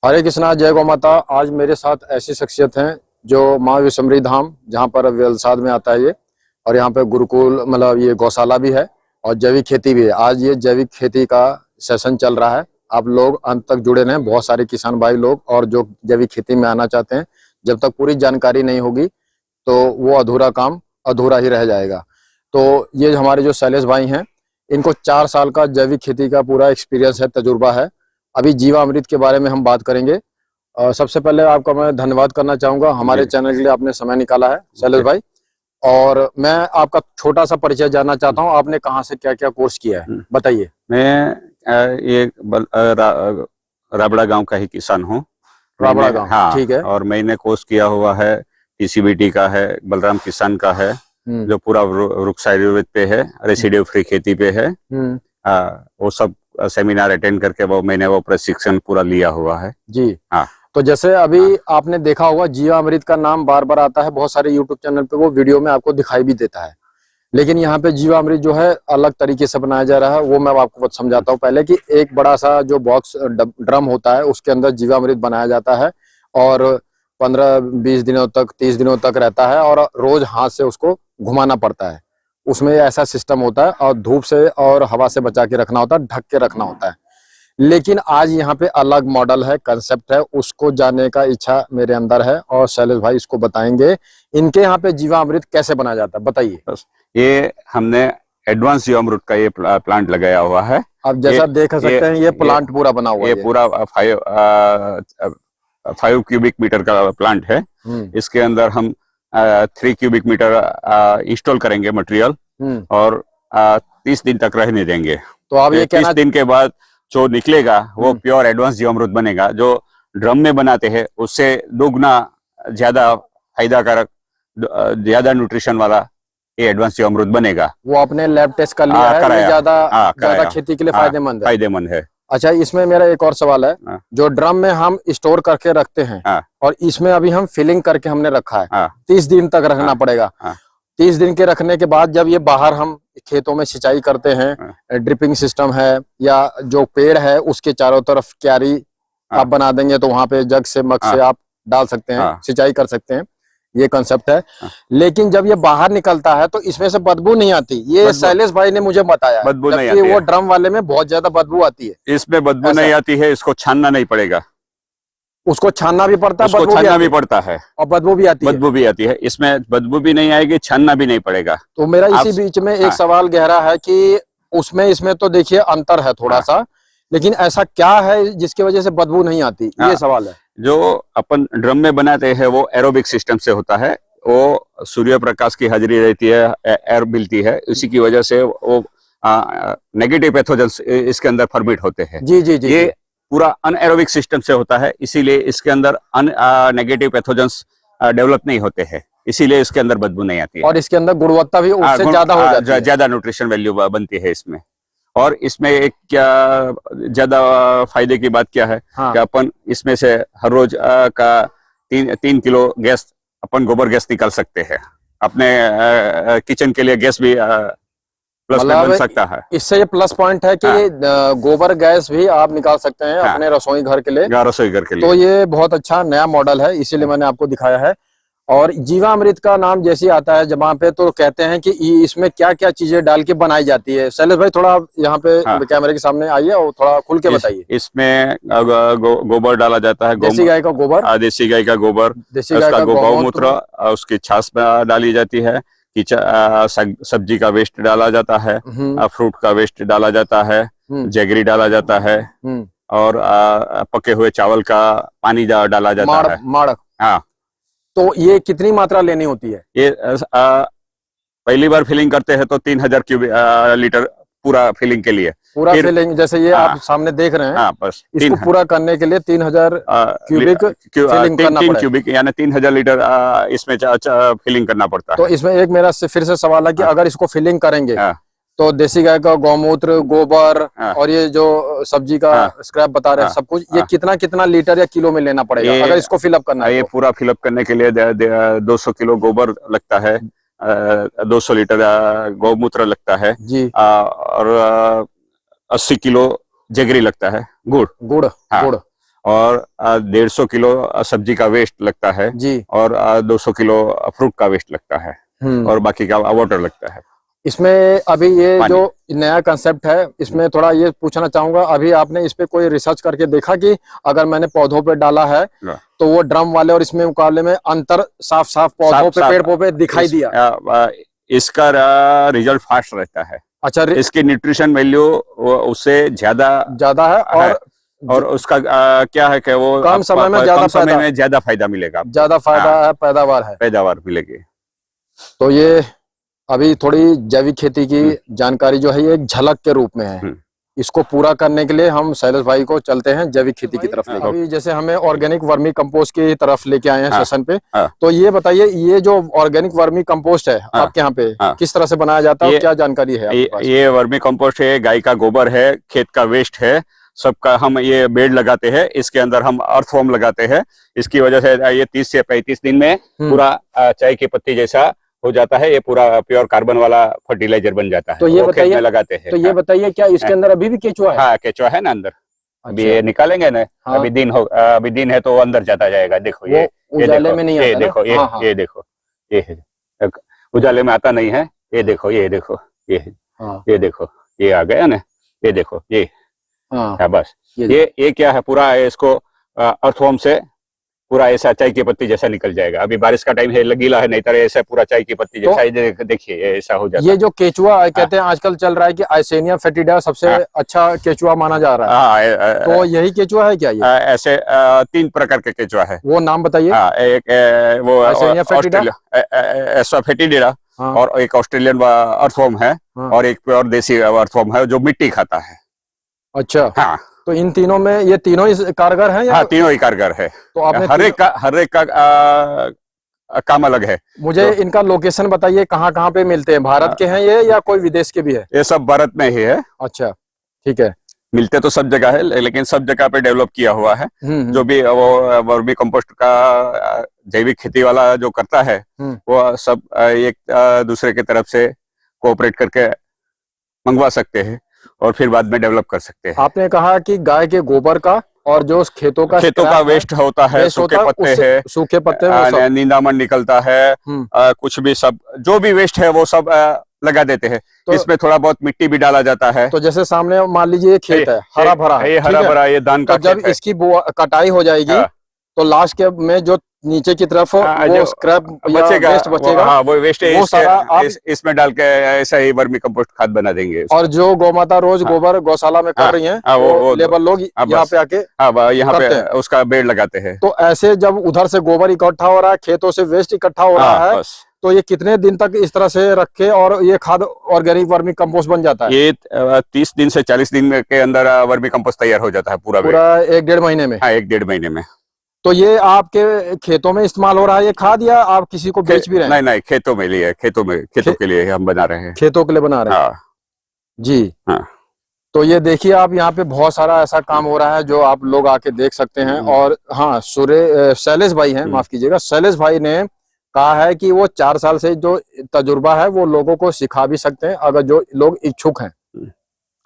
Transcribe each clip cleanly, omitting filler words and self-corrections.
हरे कृष्णा, जय गौ माता। आज मेरे साथ ऐसी शख्सियत हैं जो माँ विषमरी धाम, जहाँ पर वलसाड में आता है ये, और यहाँ पे गुरुकुल मतलब ये गौशाला भी है और जैविक खेती भी है। आज ये जैविक खेती का सेशन चल रहा है। आप लोग अंत तक जुड़े रहें। बहुत सारे किसान भाई लोग और जो जैविक खेती में आना चाहते हैं, जब तक पूरी जानकारी नहीं होगी तो वो अधूरा काम अधूरा ही रह जाएगा। तो ये हमारे जो शैलेश भाई हैं, इनको 4 साल का जैविक खेती का पूरा एक्सपीरियंस है, तजुर्बा है। अभी जीवामृत के बारे में हम बात करेंगे। सबसे पहले आपका मैं धन्यवाद करना चाहूंगा, हमारे चैनल के लिए आपने समय निकाला है शैलेश भाई। और मैं आपका छोटा सा परिचय जानना चाहता हूं, आपने कहां से क्या क्या कोर्स किया है, बताइए। मैं ये राबड़ा गांव का ही किसान हूँ। राबड़ा गांव, हाँ, ठीक है। और मैंने कोर्स किया हुआ है टीसीबीटी का है, बलराम किसान का है, जो पूरा वृक्ष आयुर्वेद पे है, रेसिड्यू फ्री खेती पे है। वो सब सेमिनार अटेंड करके मैंने वो प्रशिक्षण पूरा लिया हुआ है जी। हाँ। तो जैसे अभी आपने देखा होगा, जीवामृत का नाम बार बार आता है, बहुत सारे यूट्यूब चैनल पे वो वीडियो में आपको दिखाई भी देता है। लेकिन यहाँ पे जीवामृत जो है अलग तरीके से बनाया जा रहा है। वो मैं आपको समझाता हूँ पहले कि एक बड़ा सा जो बॉक्स ड्रम होता है, उसके अंदर जीवामृत बनाया जाता है और 15-20 दिनों तक 30 दिनों तक रहता है और रोज हाथ से उसको घुमाना पड़ता है। उसमें ऐसा सिस्टम होता है और धूप से और हवा से बचा के रखना होता है, ढक के रखना होता है। लेकिन आज यहाँ पे अलग मॉडल है, कंसेप्ट है, उसको जानने का इच्छा मेरे अंदर है और शैलेश भाई इसको बताएंगे। इनके यहाँ पे जीवामृत कैसे बनाया जाता है, बताइए। ये हमने एडवांस जीवामृत का ये प्लांट लगाया हुआ है। अब जैसा देख सकते हैं, ये प्लांट पूरा बना हुआ है। ये पूरा 5 क्यूबिक मीटर का प्लांट है। इसके अंदर हम 3 क्यूबिक मीटर इंस्टॉल करेंगे मटेरियल और 30 दिन तक रहने देंगे। तो आप ये 30 दिन के बाद जो निकलेगा वो प्योर एडवांस जीवामृत बनेगा। जो ड्रम में बनाते हैं उससे 2 गुना ज्यादा फायदा कारक, ज्यादा न्यूट्रिशन वाला ये एडवांस जीवामृत बनेगा। वो आपने लैब टेस्ट कर लिया है, ये ज्यादा खेती के लिए फायदेमंद है। अच्छा, इसमें मेरा एक और सवाल है। जो ड्रम में हम स्टोर करके रखते हैं और इसमें अभी हम फिलिंग करके हमने रखा है, 30 दिन तक रखना पड़ेगा। 30 दिन के रखने के बाद जब ये बाहर हम खेतों में सिंचाई करते हैं, ड्रिपिंग सिस्टम है या जो पेड़ है उसके चारों तरफ क्यारी आप बना देंगे, तो वहां पे जग से मग से आप डाल सकते हैं, सिंचाई कर सकते हैं। ये कंसेप्ट है। लेकिन जब ये बाहर निकलता है तो इसमें से बदबू नहीं आती। ये शैलेश भाई ने मुझे बताया, बदबू नहीं आती है। वो ड्रम वाले में बहुत ज्यादा बदबू आती है। इसमें बदबू नहीं आती है, इसको छानना नहीं पड़ेगा। उसको छानना भी पड़ता है, छानना भी पड़ता है और बदबू भी आती है। इसमें बदबू भी नहीं आएगी, छानना भी नहीं पड़ेगा। तो मेरा इसी बीच में एक सवाल गहरा है कि उसमें इसमें तो देखिए अंतर है थोड़ा सा, लेकिन ऐसा क्या है जिसकी वजह से बदबू नहीं आती, ये सवाल है। जो अपन ड्रम में बनाते हैं वो एरोबिक सिस्टम से होता है। वो सूर्य प्रकाश की हाजिरी रहती है, एयर मिलती है, इसी की वजह से वो नेगेटिव पैथोजेंस इसके अंदर फॉर्मेट होते हैं। जी। ये पूरा अनएरोबिक सिस्टम से होता है, इसीलिए इसके अंदर नेगेटिव पैथोजेंस डेवलप नहीं होते हैं, इसीलिए इसके अंदर बदबू नहीं आती है। और इसके अंदर गुणवत्ता भी उससे ज्यादा हो जाती है, ज्यादा न्यूट्रिशन वैल्यू बनती है इसमें। और इसमें एक क्या ज्यादा फायदे की बात क्या है कि अपन इसमें से हर रोज का 3 किलो गैस, अपन गोबर गैस निकाल सकते हैं। अपने किचन के लिए गैस भी प्लस में बन सकता है। इससे ये प्लस पॉइंट है कि गोबर गैस भी आप निकाल सकते हैं अपने रसोई घर के लिए। तो ये बहुत अच्छा नया मॉडल है, इसीलिए मैंने आपको दिखाया है। और जीवामृत का नाम जैसे आता है जहाँ पे, तो कहते हैं कि इसमें क्या क्या चीजें डाल के बनाई जाती है। शैलेश भाई थोड़ा यहाँ पे कैमरे के सामने आइए और थोड़ा खुल के बताइए। इसमें गोबर डाला जाता है, देसी गाय का गोबर, देसी गाय का गोबर, उसका गौमूत्र, उसकी छाछ डाली जाती है, सब्जी का वेस्ट डाला जाता है, फ्रूट का वेस्ट डाला जाता है, जैगरी डाला जाता है, और पके हुए चावल का पानी डाला जाता है, माड़क। हाँ, तो ये कितनी मात्रा लेनी होती है? ये पहली बार फिलिंग करते हैं तो 3000 लीटर पूरा फिलिंग के लिए। पूरा फिलिंग जैसे ये आप सामने देख रहे हैं, बस इसको पूरा करने के लिए 3000 क्यूबिक फिलिंग करना पड़ेगा। क्यूबिक यानी 3000 लीटर इसमें फिलिंग करना पड़ता है। तो इसमें एक मेरा फिर से सवाल है कि अगर इसको फिलिंग करेंगे तो देसी गाय का गौमूत्र, गोबर और ये जो सब्जी का स्क्रैप बता रहे हैं सब कुछ, ये कितना लीटर या किलो में लेना पड़ेगा अगर इसको फिलअप करना है? ये पूरा फिलअप करने के लिए 200 किलो गोबर लगता है, 200 लीटर गौमूत्र लगता है जी, और 80 किलो जगरी लगता है, गुड़। और 150 किलो सब्जी का वेस्ट लगता है जी। और 200 किलो फ्रूट का वेस्ट लगता है और बाकी का वाटर लगता है। इसमें अभी ये पानी। जो नया कंसेप्ट है, इसमें थोड़ा ये पूछना चाहूंगा, अभी आपने इस पे कोई रिसर्च करके देखा कि अगर मैंने पौधों पे डाला है तो वो ड्रम वाले और इसमें मुकाबले में अंतर साफ साफ पौधों पे पेड़ पौधे दिखाई दिया? इसका रिजल्ट फास्ट रहता है। अच्छा, इसकी न्यूट्रिशन वैल्यू उससे ज्यादा है और उसका क्या है कि वो कम समय में ज्यादा फायदा मिलेगा, ज्यादा फायदा है, पैदावार मिलेगी। तो ये अभी थोड़ी जैविक खेती की जानकारी जो है ये एक झलक के रूप में है। इसको पूरा करने के लिए हम शैलेश भाई को चलते हैं जैविक खेती की तरफ। अभी जैसे हमें ऑर्गेनिक वर्मी कंपोस्ट की तरफ लेके आए हैं सेशन पे, तो ये बताइए, ये जो ऑर्गेनिक वर्मी कंपोस्ट है आपके यहाँ पे किस तरह से बनाया जाता है और क्या जानकारी है आपके पास? ये वर्मी कंपोस्ट है, गाय का गोबर है, खेत का वेस्ट है, सबका हम ये बेड लगाते हैं। इसके अंदर हम अर्थवॉर्म लगाते हैं। इसकी वजह से ये 30 से 35 दिन में पूरा चाय की पत्ती जैसा हो जाता है। ये पूरा प्योर कार्बन वाला फर्टिलाइजर बन जाता है। तो ये बताइए, लगाते हैं। तो ये बताइए, क्या इसके अंदर अभी भी केचुआ है? हाँ, केचुआ है ना अंदर। अभी ये निकालेंगे ना। अभी दिन है तो अंदर जाता जाएगा। देखो ये उजाले में नहीं आता। ये देखो, ये देखो, ये उजाले में आता नहीं है। ये देखो, ये देखो, ये देखो, ये आ गया ना। ये देखो, ये बस ये क्या है, पूरा इसको अर्थवॉर्म से पूरा ऐसा चाय की पत्ती जैसा निकल जाएगा। अभी बारिश का टाइम है, लगीला है, नहीं तो ऐसा पूरा चाय की पत्ती जैसा देखिए ऐसा हो जाता है। ये जो केचुआ कहते हैं आजकल चल रहा है कि आइसेनिया फेटिडा सबसे अच्छा केचुआ माना जा रहा है, तो यही केचुआ है क्या? ये ऐसे 3 प्रकार के केचुआ है। वो नाम बताइए। एक वो फेटिडा और एक ऑस्ट्रेलियन अर्थवॉर्म है और एक प्योर देसी अर्थवॉर्म है जो मिट्टी खाता है। अच्छा, हाँ। तो इन तीनों में ये तीनों ही कारगर हैं? हाँ, तीनों ही कारगर है। तो आपने हर एक का काम अलग है। मुझे तो इनका लोकेशन बताइए, कहाँ कहाँ पे मिलते हैं? भारत के हैं ये या कोई विदेश के भी है? ये सब भारत में ही है। अच्छा, ठीक है। मिलते तो सब जगह है, लेकिन सब जगह पे डेवलप किया हुआ है। जो भी वो वर्मी कंपोस्ट का जैविक खेती वाला जो करता है वो सब एक दूसरे की तरफ से कोऑपरेट करके मंगवा सकते हैं और फिर बाद में डेवलप कर सकते हैं। आपने कहा कि गाय के गोबर का और जो खेतों का वेस्ट होता है, सूखे पत्ते नींदामण निकलता है, कुछ भी सब जो भी वेस्ट है वो सब लगा देते हैं। तो इसमें थोड़ा बहुत मिट्टी भी डाला जाता है। तो जैसे सामने मान लीजिए ये खेत है, हरा भरा ये धान का जब इसकी कटाई हो जाएगी तो लास्ट के में जो नीचे की तरफ वो स्क्रैप बचेगा, वेस्ट बचेगा, वो वेस्ट है, वो सारा इसमें डाल के ऐसा ही वर्मी कंपोस्ट खाद बना देंगे। और जो गौमाता रोज गोबर गौशाला में कर रही हैं, वो लेबर लोग यहाँ पे आके यहाँ पे उसका बेड लगाते हैं। तो ऐसे जब उधर से गोबर इकट्ठा हो रहा है, खेतों से वेस्ट इकट्ठा हो रहा है, तो ये कितने दिन तक इस तरह से रखे और ये खाद ऑर्गेनिक वर्मी कंपोस्ट बन जाता है? ये 30 दिन से 40 दिन के अंदर वर्मी कंपोस्ट तैयार हो जाता है पूरा 1-1.5 महीने में। हाँ, 1-1.5 महीने में। तो ये आपके खेतों में इस्तेमाल हो रहा है ये खाद, या आप किसी को बेच भी रहे हैं? नहीं, खेतों में लिए, खेतों के लिए हम बना रहे हैं। खेतों के लिए बना रहे हैं जी। हाँ। तो ये देखिए आप, यहाँ पे बहुत सारा ऐसा काम हो रहा है जो आप लोग आके देख सकते हैं। और हाँ, शैलेश भाई हैं, माफ कीजिएगा, शैलेश भाई ने कहा है कि वो 4 साल से जो तजुर्बा है वो लोगों को सिखा भी सकते हैं अगर जो लोग इच्छुक हैं।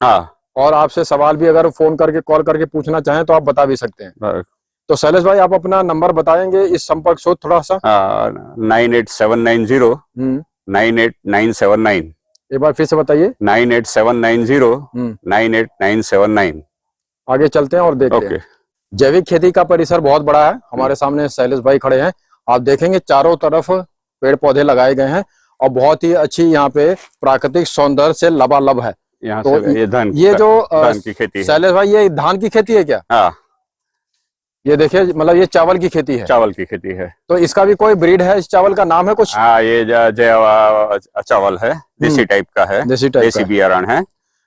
हाँ, और आपसे सवाल भी अगर फोन करके कॉल करके पूछना चाहें तो आप बता भी सकते हैं। तो शैलेश भाई, आप अपना नंबर बताएंगे इस संपर्क से थोड़ा सा? 98790 98979। एक बार फिर से बताइए। 98790 98979। आगे चलते हैं और देखते हैं। जैविक खेती का परिसर बहुत बड़ा है। हमारे सामने शैलेश भाई खड़े हैं। आप देखेंगे चारों तरफ पेड़ पौधे लगाए गए हैं और बहुत ही अच्छी यहाँ पे प्राकृतिक सौंदर्य से लबालब है। यहाँ तो ये धान की खेती है। शैलेश भाई, ये धान की खेती है क्या? हाँ, ये देखिए, मतलब ये चावल की खेती है। चावल की खेती है। तो इसका भी कोई ब्रीड है? इस चावल का नाम है कुछ? हाँ, ये चावल है, देसी टाइप का है, देसी बियारण है।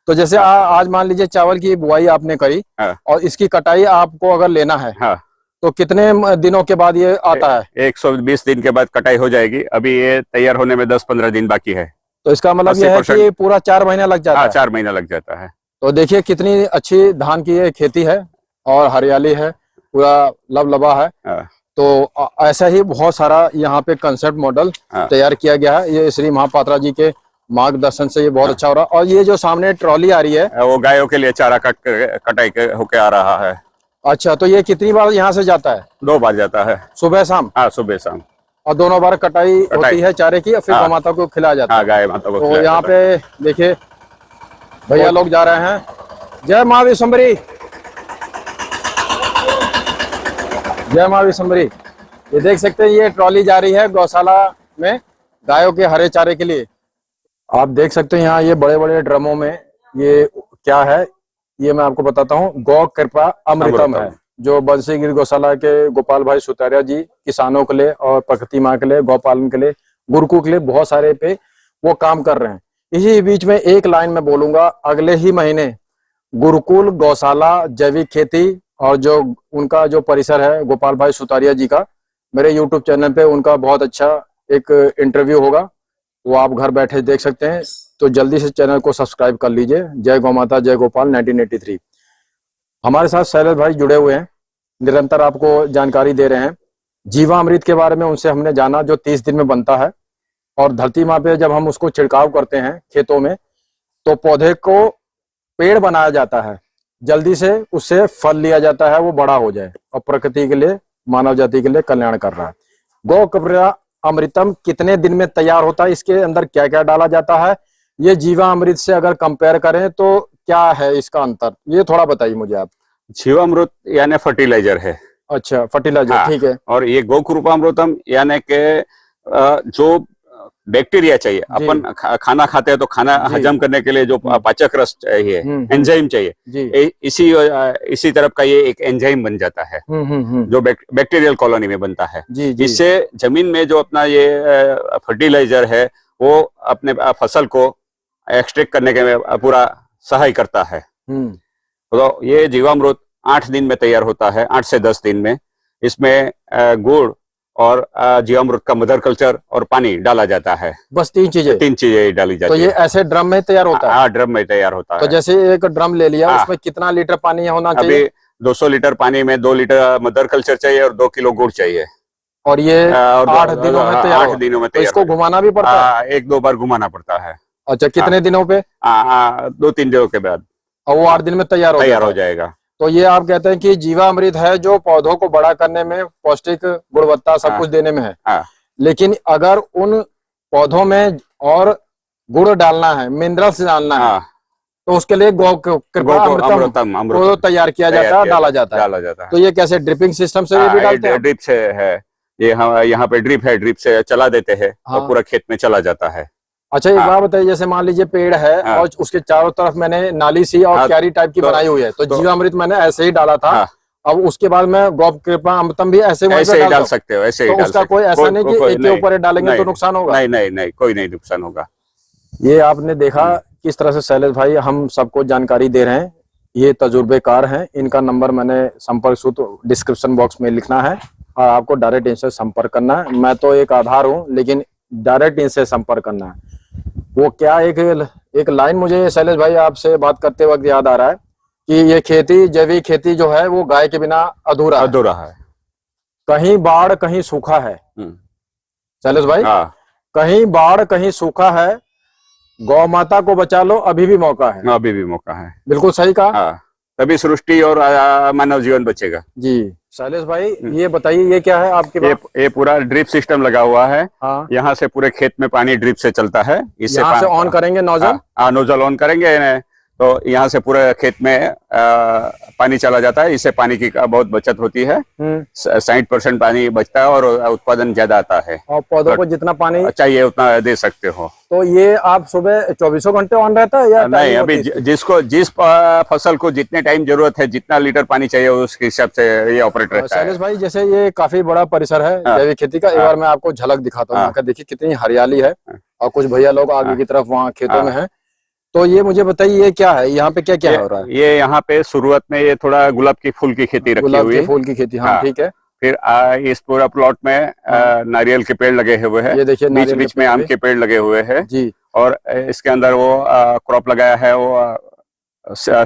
तो जैसे आज मान लीजिए चावल की बुआई आपने करी और इसकी कटाई आपको अगर लेना है तो कितने दिनों के बाद ये आता है? 120 दिन के बाद कटाई हो जाएगी। अभी ये तैयार होने में 10-15 दिन बाकी है। तो इसका मतलब ये है कि पूरा 4 महीना लग जाता है? 4 महीना लग जाता है। तो देखिए कितनी अच्छी धान की ये खेती है और हरियाली है, पूरा लबलबा है। तो ऐसा ही बहुत सारा यहाँ पे कंसेप्ट मॉडल तैयार किया गया है। ये श्री महापात्रा जी के मार्गदर्शन से ये बहुत अच्छा हो रहा है। और ये जो सामने ट्रॉली आ रही है वो गायों के लिए चारा कटाई होके आ रहा है। अच्छा, तो ये कितनी बार यहाँ से जाता है? 2 बार जाता है, सुबह शाम? हाँ सुबह शाम। और दोनों बार कटाई होती है चारे की और फिर हाँ। गौ माता को खिलाया जाता हाँ, है? गाय माता को तो खिलाया यहाँ जाता है। पे देखिए भैया लोग जा रहे हैं। जय माँ विषम्बरी, जय माँ विषम्बरी। ये देख सकते हैं, ये ट्रॉली जा रही है गौशाला में गायों के हरे चारे के लिए। आप देख सकते हैं यहाँ ये बड़े बड़े ड्रमों में ये क्या है, ये मैं आपको बताता हूँ। गौ कृपा अमृतम है, जो बंसीगिरी गौशाला के गोपाल भाई सुतारिया जी किसानों के लिए और प्रकृति माँ के लिए, गौपालन के लिए, गुरुकुल के लिए बहुत सारे पे वो काम कर रहे हैं। इसी बीच में एक लाइन में बोलूंगा, अगले ही महीने गुरुकुल गौशाला जैविक खेती और जो उनका जो परिसर है गोपाल भाई सुतारिया जी का, मेरे यूट्यूब चैनल पे उनका बहुत अच्छा एक इंटरव्यू होगा, वो आप घर बैठे देख सकते हैं। तो जल्दी से चैनल को सब्सक्राइब कर लीजिए। जय गौ माता जय गोपाल 1983। हमारे साथ शैलेश भाई जुड़े हुए हैं, निरंतर आपको जानकारी दे रहे हैं। जीवामृत के बारे में उनसे हमने जाना, जो 30 दिन में बनता है और धरती माँ पे जब हम उसको छिड़काव करते हैं खेतों में तो पौधे को पेड़ बनाया जाता है, जल्दी से उससे फल लिया जाता है, वो बड़ा हो जाए और प्रकृति के लिए, मानव जाति के लिए कल्याण कर रहा है। गौ कृपा अमृतम कितने दिन में तैयार होता है, इसके अंदर क्या क्या डाला जाता है, ये जीवामृत से अगर कंपेयर करें तो क्या है इसका अंतर, ये थोड़ा बताइए मुझे आप। जीवामृत यानी फर्टिलाइजर है। अच्छा, फर्टिलाइजर। हाँ, ठीक है। और ये गौ कृपामृतम यानी के जो बैक्टीरिया चाहिए, अपन खाना खाते हैं तो खाना हजम करने के लिए जो पाचक रस चाहिए, एंजाइम चाहिए, इसी तरफ का ये एक एंजाइम बन जाता है जो बैक्टीरियल कॉलोनी में बनता है। इससे जमीन में जो अपना ये फर्टिलाइजर है वो अपने फसल को एक्सट्रैक्ट करने के पूरा सहाय करता है। तो ये जीवामृत 8 दिन में तैयार होता है, 8 से 10 दिन में। इसमें गुड़ और जीवामृत का मदर कल्चर और पानी डाला जाता है। बस 3 चीजें डाली जाती है। तो ये ऐसे ड्रम में तैयार होता है? हाँ, ड्रम में तैयार होता है। तो जैसे एक ड्रम ले लिया, उसमें कितना लीटर पानी होना चाहिए? अभी 200 लीटर पानी में 2 लीटर मदर कल्चर चाहिए और 2 किलो गुड़ चाहिए। और ये 8 दिनों में तैयार? 8 दिनों में तो इसको घुमाना भी पड़ता है? 1-2 बार घुमाना पड़ता है। अच्छा, कितने दिनों पे? 2-3 दिनों के बाद। और वो 8 दिन में तैयार हो जाएगा। तो ये आप कहते हैं कि जीवामृत है जो पौधों को बड़ा करने में, पौष्टिक गुणवत्ता सब कुछ देने में है। लेकिन अगर उन पौधों में और गुड़ डालना है, मिनरल्स डालना है, तो उसके लिए गौ कृपा अमृतम को तैयार किया जाता है, डाला जाता है। तो ये कैसे, ड्रिपिंग सिस्टम से ये भी डालते हैं? ड्रिप से है ये, यहाँ पे ड्रिप है, ड्रिप से चला देते हैं और पूरा खेत में चला जाता है। अच्छा, एक बात बताइए, जैसे मान लीजिए पेड़ है और उसके चारों तरफ मैंने नाली सी और क्यारी टाइप की बनाई हुई है, तो जीवामृत मैंने ऐसे ही डाला था। अब उसके बाद में गौ कृपा अमृतम भी ऐसे ही डाल सकते हो? ऐसे ही डाल सकते हो। उसका कोई ऐसा नहीं कि एक के ऊपर डालेंगे तो नुकसान होगा? नहीं, कोई नहीं नुकसान होगा। ये आपने देखा किस तरह से शैलेश भाई हम सबको जानकारी दे रहे हैं। ये तजुर्बेकार हैं, इनका नंबर मैंने संपर्क सूत्र डिस्क्रिप्शन बॉक्स में लिखना है और आपको डायरेक्ट इनसे संपर्क करना है। मैं तो एक आधार हूँ, लेकिन डायरेक्ट इनसे संपर्क करना है। वो क्या, एक लाइन मुझे शैलेश भाई आपसे बात करते वक्त याद आ रहा है कि ये खेती, जैविक खेती जो है वो गाय के बिना अधूरा है। कहीं बाढ़ कहीं सूखा है शैलेश भाई, कहीं बाढ़ कहीं सूखा है, गौ माता को बचा लो, अभी भी मौका है। अभी भी मौका है, बिल्कुल सही कहा। तभी सृष्टि और मानव जीवन बचेगा। जी शैलेश भाई, ये बताइए ये क्या है आपके पास? ये पूरा ड्रिप सिस्टम लगा हुआ है। यहाँ से पूरे खेत में पानी ड्रिप से चलता है। इससे ऑन करेंगे नोजल? नोजल ऑन करेंगे तो यहाँ से पूरे खेत में पानी चला जाता है। इससे पानी की बहुत बचत होती है। 60% पानी बचता है और उत्पादन ज्यादा आता है। और पौधों को जितना पानी चाहिए उतना दे सकते हो। तो ये आप सुबह 24 घंटे ऑन रहता है या नहीं? अभी जिस फसल को जितने टाइम जरूरत है, जितना लीटर पानी चाहिए, उसके हिसाब से ये ऑपरेट रहता है। शैलेश भाई, जैसे ये काफी बड़ा परिसर है जैविक खेती का, एक बार मैं आपको झलक दिखाता हूँ। देखिए कितनी हरियाली है और कुछ भैया लोग आगे की तरफ वहाँ खेतों में है। तो ये मुझे बताइए ये क्या है, यहाँ पे क्या क्या हो रहा है? ये यहाँ पे शुरुआत में ये थोड़ा गुलाब की फूल की खेती रखी हुई है। गुलाब के फूल की खेती, हाँ ठीक है। फिर इस पूरा प्लॉट में नारियल के पेड़ लगे हुए हैं। ये देखिए बीच बीच में आम के पेड़ लगे हुए हैं जी। और इसके अंदर वो क्रॉप लगाया है, वो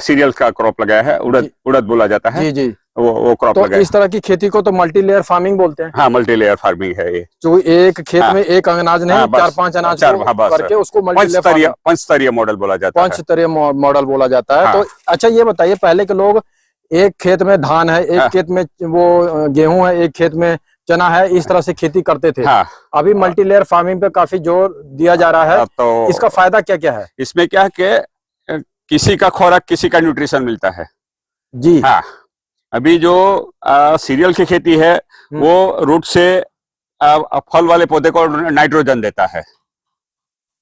सीरियल का क्रॉप लगाया है, उड़द बोला जाता है। जी। वो क्रॉप तो इस तरह की खेती को तो मल्टी लेयर फार्मिंग बोलते हैं। हाँ, मल्टी लेयर फार्मिंग है ये, जो एक खेत में एक अनाज नहीं, 4-5 अनाज करके उसको पंचस्तरीय मॉडल बोला जाता है। पंचस्तरीय मॉडल बोला जाता है। तो अच्छा ये बताइए, पहले के लोग एक खेत में धान है, एक हाँ। खेत में वो गेहूं है, एक खेत में चना है, इस तरह से खेती करते थे। हाँ। अभी मल्टी लेयर फार्मिंग पे काफी जोर दिया जा रहा है। तो इसका फायदा क्या क्या है? इसमें क्या है कि किसी का खोराक किसी का न्यूट्रिशन मिलता है। जी। हाँ, अभी जो सीरियल की खेती है वो रूट से फल वाले पौधे को नाइट्रोजन देता है।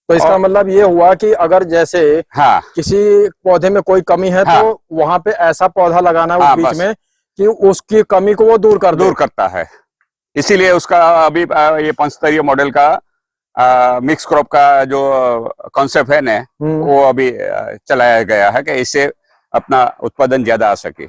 तो इसका मतलब ये हुआ कि अगर जैसे हाँ किसी पौधे में कोई कमी है हाँ। तो वहां पे ऐसा पौधा लगाना है हाँ, उस बीच बस। में कि उसकी कमी को वो दूर कर दे। दूर करता है। इसीलिए उसका अभी ये पंचस्तरीय मॉडल का मिक्स क्रॉप का जो कॉन्सेप्ट है ना, वो अभी चलाया गया है कि इससे अपना उत्पादन ज्यादा आ सके।